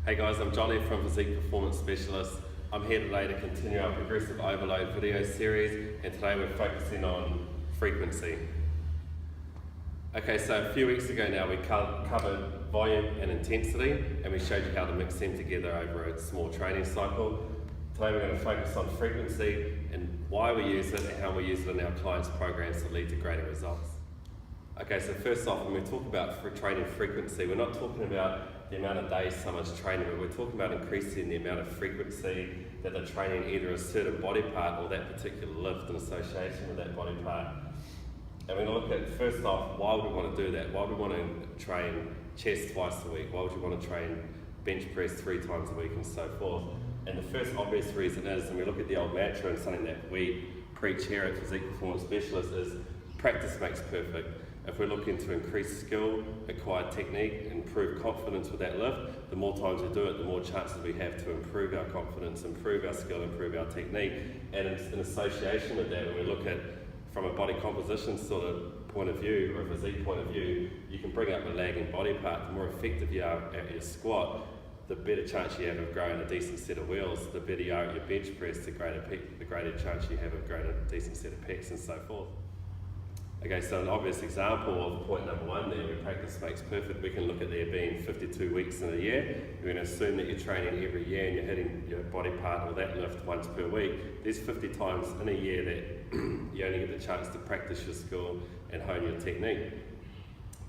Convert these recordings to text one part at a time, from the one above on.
Hey guys, I'm Johnny from Physique Performance Specialist. I'm here today to continue our progressive overload video series, and today we're focusing on frequency. Okay, so a few weeks ago now we covered volume and intensity, and we showed you how to mix them together over a small training cycle. Today we're going to focus on frequency and why we use it and how we use it in our clients' programs to lead to greater results. Okay, so first off, when we talk about training frequency, we're not talking about the amount of days someone's training, but we're talking about increasing the amount of frequency that they're training either a certain body part or that particular lift in association with that body part. And we're going to look at, first off, why would we want to do that? Why would we want to train chest twice a week? Why would you want to train bench press 3 times a week and so forth? And the first obvious reason is, and we look at the old mantra and something that we preach here at Physique Performance Specialists, is practice makes perfect. If we're looking to increase skill, acquire technique, improve confidence with that lift, the more times we do it, the more chances we have to improve our confidence, improve our skill, improve our technique. And in association with that, when we look at from a body composition sort of point of view, or a physique point of view, you can bring up a lagging body part. The more effective you are at your squat, the better chance you have of growing a decent set of wheels. The better you are at your bench press, the greater chance you have of growing a decent set of pecs and so forth. Okay, so an obvious example of point number 1 there, where practice makes perfect, we can look at there being 52 weeks in a year. We're going to assume that you're training every year and you're hitting your body part or that lift once per week. There's 50 times in a year that you only get the chance to practice your skill and hone your technique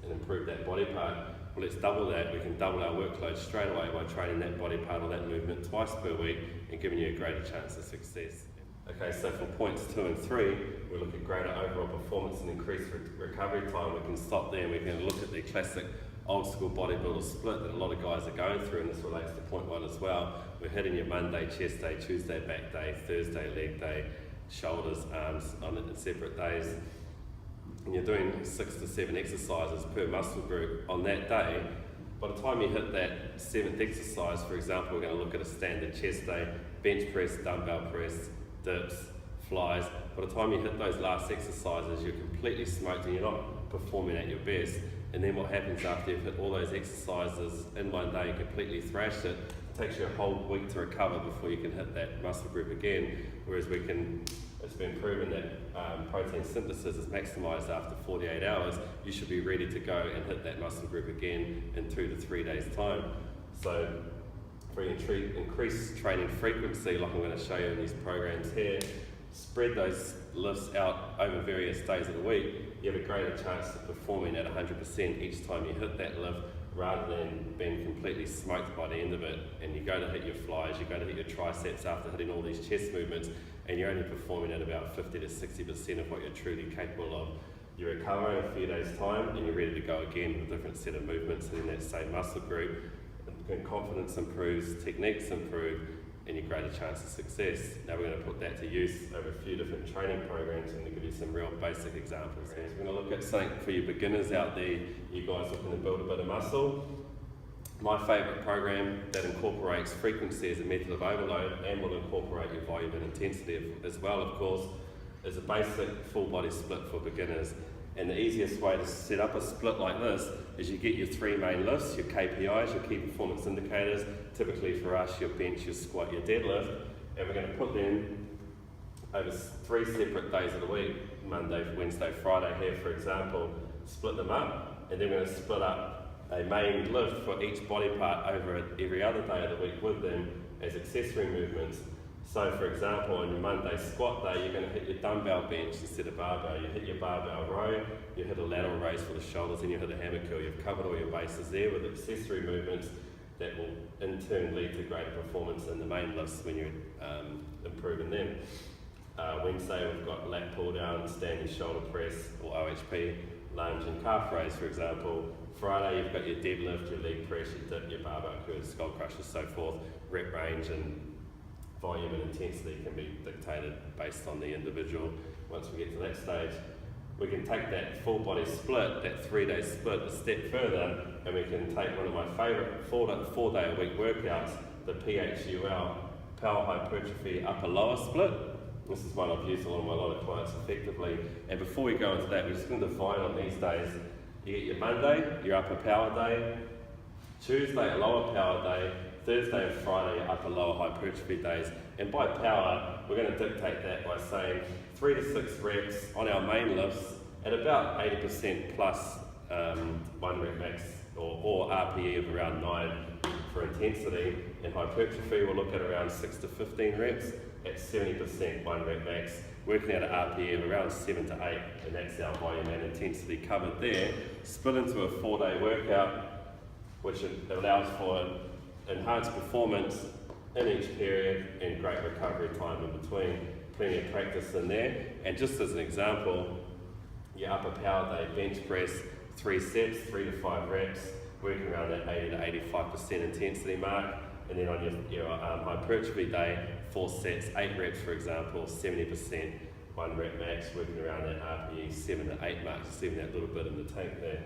and improve that body part. Well, let's double that. We can double our workload straight away by training that body part or that movement twice per week and giving you a greater chance of success. Okay, so for points 2 and 3, we look at greater overall performance and increased recovery time. We can stop there and we can look at the classic old school bodybuilder split that a lot of guys are going through, and this relates to point 1 as well. We're hitting your Monday chest day, Tuesday back day, Thursday leg day, shoulders, arms on separate days. And you're doing 6 to 7 exercises per muscle group on that day. By the time you hit that 7th exercise, for example, we're going to look at a standard chest day, bench press, dumbbell press, dips, flies. By the time you hit those last exercises, you're completely smoked and you're not performing at your best. And then what happens after you've hit all those exercises in one day and completely thrashed it, it takes you a whole week to recover before you can hit that muscle group again. Whereas it's been proven that protein synthesis is maximised after 48 hours. You should be ready to go and hit that muscle group again in 2 to 3 days' time. So for increased training frequency, like I'm going to show you in these programs here, spread those lifts out over various days of the week, you have a greater chance of performing at 100% each time you hit that lift, rather than being completely smoked by the end of it. And you go to hit your flies, you go to hit your triceps after hitting all these chest movements, and you're only performing at about 50 to 60% of what you're truly capable of. You recover in a few days' time, and you're ready to go again with a different set of movements in that same muscle group. And confidence improves, techniques improve, and your greater chance of success. Now we're going to put that to use over a few different training programs and give you some real basic examples. So we're going to look at something for you beginners out there, you guys looking to build a bit of muscle. My favourite program that incorporates frequency as a method of overload and will incorporate your volume and intensity as well, of course, is a basic full body split for beginners. And the easiest way to set up a split like this is you get your 3 main lifts, your KPIs, your key performance indicators. Typically for us, your bench, your squat, your deadlift, and we're going to put them over 3 separate days of the week, Monday, Wednesday, Friday here for example, split them up, and then we're going to split up a main lift for each body part over every other day of the week with them as accessory movements. So for example, on your Monday squat day, you're going to hit your dumbbell bench instead of barbell. You hit your barbell row, you hit a lateral raise for the shoulders, and you hit a hammer curl. You've covered all your bases there with accessory movements that will in turn lead to greater performance in the main lifts when you're improving them. Wednesday we've got lat pull down, standing shoulder press or OHP, lunge and calf raise for example. Friday you've got your deadlift, your leg press, your dip, your barbell curls, skull crushers, so forth. Rep range and volume and intensity can be dictated based on the individual. Once we get to that stage, we can take that full body split, that 3-day split, a step further, and we can take one of my favourite 4-day a week workouts, the PHUL, power hypertrophy upper lower split. This is one I've used on a lot of clients effectively. And before we go into that, we're just going to define on these days. You get your Monday, your upper power day, Tuesday, a lower power day, Thursday and Friday are upper lower hypertrophy days, and by power we're going to dictate that by saying 3 to 6 reps on our main lifts at about 80% plus 1 rep max or RPE of around 9 for intensity. In hypertrophy we'll look at around 6 to 15 reps at 70% 1 rep max, working out an RPE of around 7 to 8, and that's our volume and intensity covered there, split into a 4-day workout, which allows for enhanced performance in each period and great recovery time in between. Plenty of practice in there. And just as an example, your upper power day, bench press, 3 sets, 3 to 5 reps, working around that 80 to 85% intensity mark. And then on your hypertrophy day, 4 sets, 8 reps for example, 70%, 1 rep max, working around that RPE 7 to 8 mark, just leaving that little bit in the tank there.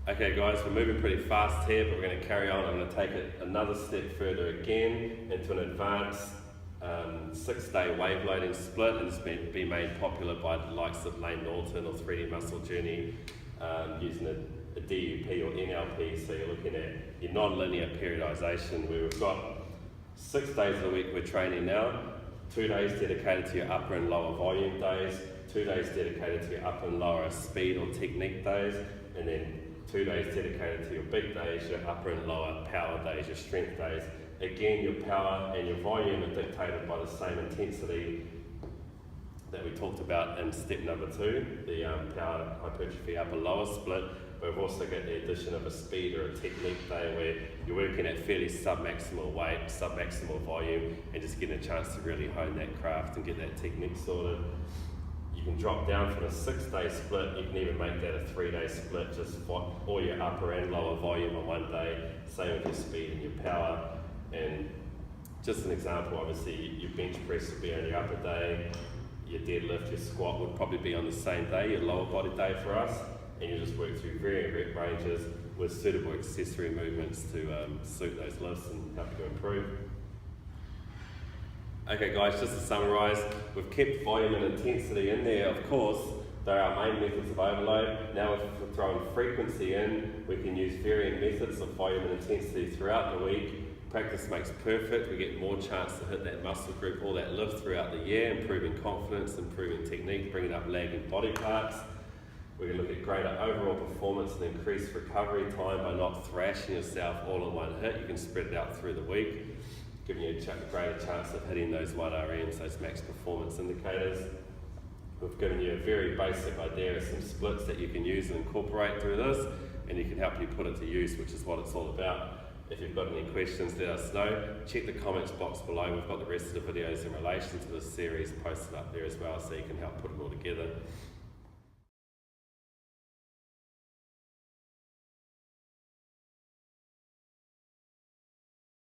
Okay guys, we're moving pretty fast here, but we're going to carry on. I'm going to take it another step further again into an advanced 6-day wave loading split, and it's been made popular by the likes of Lane Norton or 3D Muscle Journey, using a DUP or NLP. So you're looking at your non-linear periodization, where we've got 6 days of the week we're training now, 2 days dedicated to your upper and lower volume days, 2 days dedicated to your upper and lower speed or technique days, and then 2 days dedicated to your big days, your upper and lower power days, your strength days. Again, your power and your volume are dictated by the same intensity that we talked about in step number 2, the power hypertrophy upper lower split. But we've also got the addition of a speed or a technique day where you're working at fairly sub-maximal weight, sub-maximal volume, and just getting a chance to really hone that craft and get that technique sorted. You can drop down from a 6-day split, you can even make that a 3-day split, just all your upper and lower volume on one day, same with your speed and your power. And just an example, obviously your bench press would be on your upper day, your deadlift, your squat would probably be on the same day, your lower body day for us, and you just work through varying rep ranges with suitable accessory movements to suit those lifts and help you improve. Okay guys, just to summarise, we've kept volume and intensity in there, of course. They're our main methods of overload. Now if we're throwing frequency in, we can use varying methods of volume and intensity throughout the week. Practice makes perfect. We get more chance to hit that muscle group or that lift throughout the year, improving confidence, improving technique, bringing up lagging body parts. We can look at greater overall performance and increased recovery time by not thrashing yourself all in one hit. You can spread it out through the week, giving you a greater chance of hitting those 1RMs, those max performance indicators. We've given you a very basic idea of some splits that you can use and incorporate through this, and you can help you put it to use, which is what it's all about. If you've got any questions, let us know. Check the comments box below. We've got the rest of the videos in relation to this series posted up there as well, so you can help put it all together.